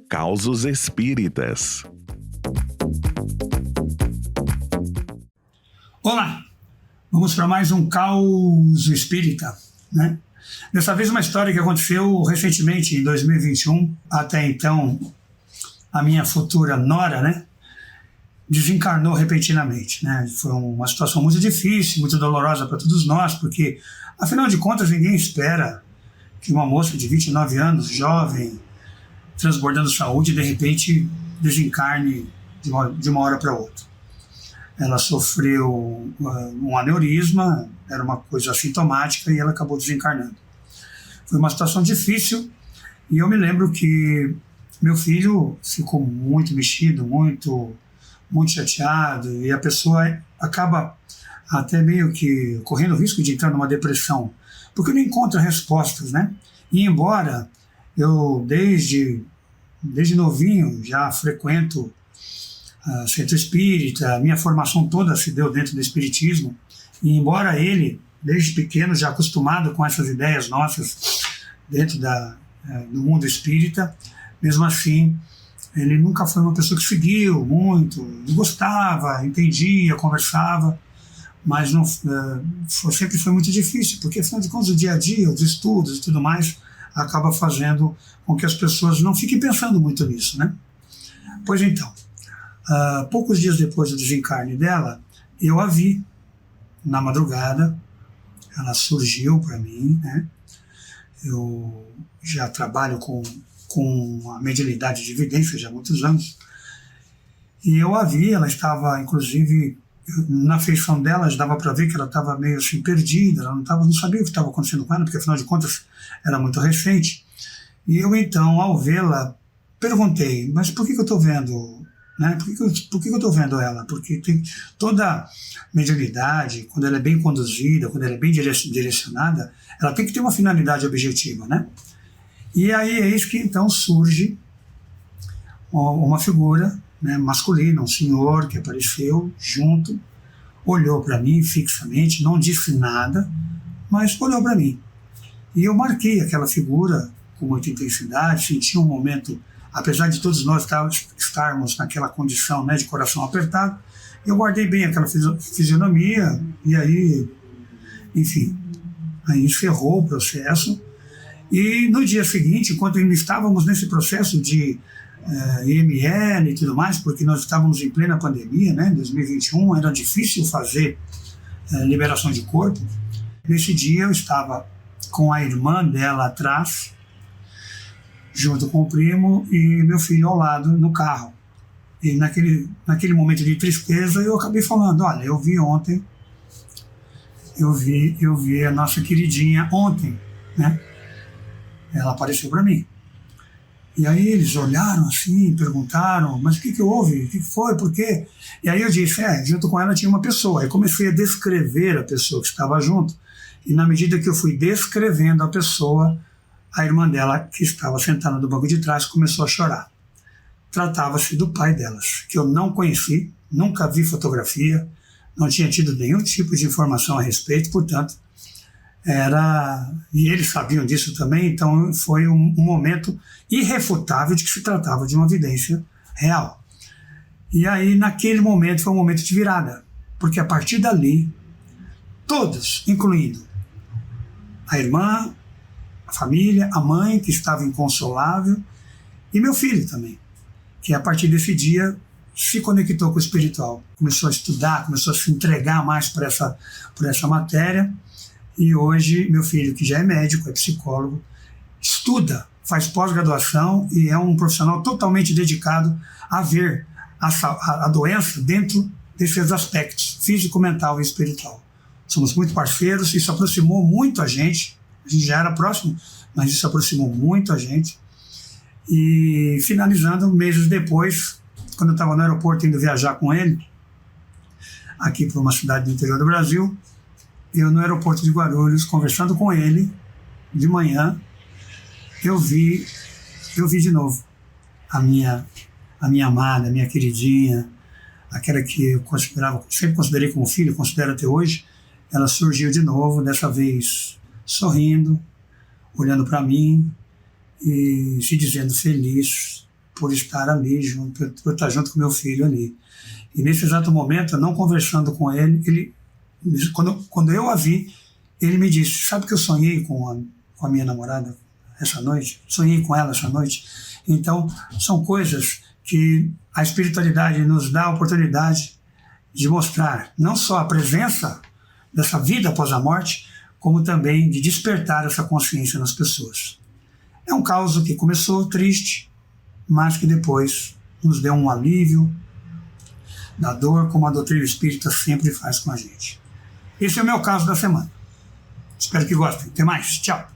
Causos Espíritas. Olá, vamos para mais um Caos Espírita, né? Dessa vez uma história que aconteceu recentemente, em 2021. Até então, a minha futura nora, né, desencarnou repentinamente, né? Foi uma situação muito difícil, muito dolorosa para todos nós, porque, afinal de contas, ninguém espera que uma moça de 29 anos, jovem, transbordando saúde, de repente desencarne de uma hora para outra. Ela sofreu um aneurisma, era uma coisa assintomática, e ela acabou desencarnando. Foi uma situação difícil, e eu me lembro que meu filho ficou muito mexido, muito chateado, e a pessoa acaba até meio que correndo o risco de entrar numa depressão, porque não encontra respostas, né? E embora eu, desde novinho, já frequento centro espírita, minha formação toda se deu dentro do espiritismo, e embora ele, desde pequeno, já acostumado com essas ideias nossas dentro do mundo espírita, mesmo assim, ele nunca foi uma pessoa que seguiu muito, gostava, entendia, conversava, mas sempre foi muito difícil, porque afinal de contas o dia a dia, os estudos e tudo mais, acaba fazendo com que as pessoas não fiquem pensando muito nisso, né? Pois então, poucos dias depois do desencarne dela, eu a vi na madrugada. Ela surgiu para mim, né? Eu já trabalho com a mediunidade de evidência já há muitos anos, e eu a vi. Ela estava, inclusive, na feição dela, dava para ver que ela estava meio assim perdida, ela não sabia o que estava acontecendo com ela, porque afinal de contas era muito recente. E eu então, ao vê-la, perguntei: mas por que eu estou vendo, né? Por que eu estou vendo ela? Porque tem toda mediunidade, quando ela é bem conduzida, quando ela é bem direcionada, ela tem que ter uma finalidade objetiva, né? E aí eis que então surge uma figura, né, masculina, um senhor que apareceu junto, olhou para mim fixamente, não disse nada, mas olhou para mim. E eu marquei aquela figura com muita intensidade, senti um momento, apesar de todos nós estarmos naquela condição, né, de coração apertado, eu guardei bem aquela fisionomia, e aí, enfim, aí encerrou o processo. E no dia seguinte, enquanto ainda estávamos nesse processo de IML e tudo mais, porque nós estávamos em plena pandemia, né, em 2021, era difícil fazer liberação de corpo. Nesse dia eu estava com a irmã dela atrás, junto com o primo, e meu filho ao lado no carro. E naquele momento de tristeza eu acabei falando: olha, eu vi ontem, eu vi a nossa queridinha ontem, né? Ela apareceu para mim. E aí eles olharam assim, perguntaram: mas o que houve? O que foi? Por quê? E aí eu disse: junto com ela tinha uma pessoa. Aí comecei a descrever a pessoa que estava junto, e na medida que eu fui descrevendo a pessoa, a irmã dela, que estava sentada no banco de trás, começou a chorar. Tratava-se do pai delas, que eu não conheci, nunca vi fotografia, não tinha tido nenhum tipo de informação a respeito, portanto, e eles sabiam disso também, então foi um momento irrefutável de que se tratava de uma evidência real. E aí, naquele momento, foi um momento de virada, porque a partir dali, todos, incluindo a irmã, a família, a mãe, que estava inconsolável, e meu filho também, que a partir desse dia se conectou com o espiritual, começou a estudar, começou a se entregar mais por essa matéria. E hoje meu filho, que já é médico, é psicólogo, estuda, faz pós-graduação e é um profissional totalmente dedicado a ver a doença dentro desses aspectos físico, mental e espiritual. Somos muito parceiros, isso aproximou muito a gente já era próximo, mas isso aproximou muito a gente. E finalizando, meses depois, quando eu estava no aeroporto indo viajar com ele, aqui para uma cidade do interior do Brasil, eu no aeroporto de Guarulhos, conversando com ele, de manhã, eu vi de novo a minha amada, a minha queridinha, aquela que eu sempre considerei como filho, considero até hoje. ela surgiu de novo, dessa vez sorrindo, olhando para mim e se dizendo feliz por estar ali, por estar junto com meu filho ali. E nesse exato momento, não conversando com ele, quando eu a vi, ele me disse: sabe que eu sonhei com a minha namorada essa noite? Sonhei com ela essa noite. Então, são coisas que a espiritualidade nos dá a oportunidade de mostrar não só a presença dessa vida após a morte, como também de despertar essa consciência nas pessoas. É um caos que começou triste, mas que depois nos deu um alívio da dor, como a doutrina espírita sempre faz com a gente. Esse é o meu caso da semana. Espero que gostem. Até mais. Tchau.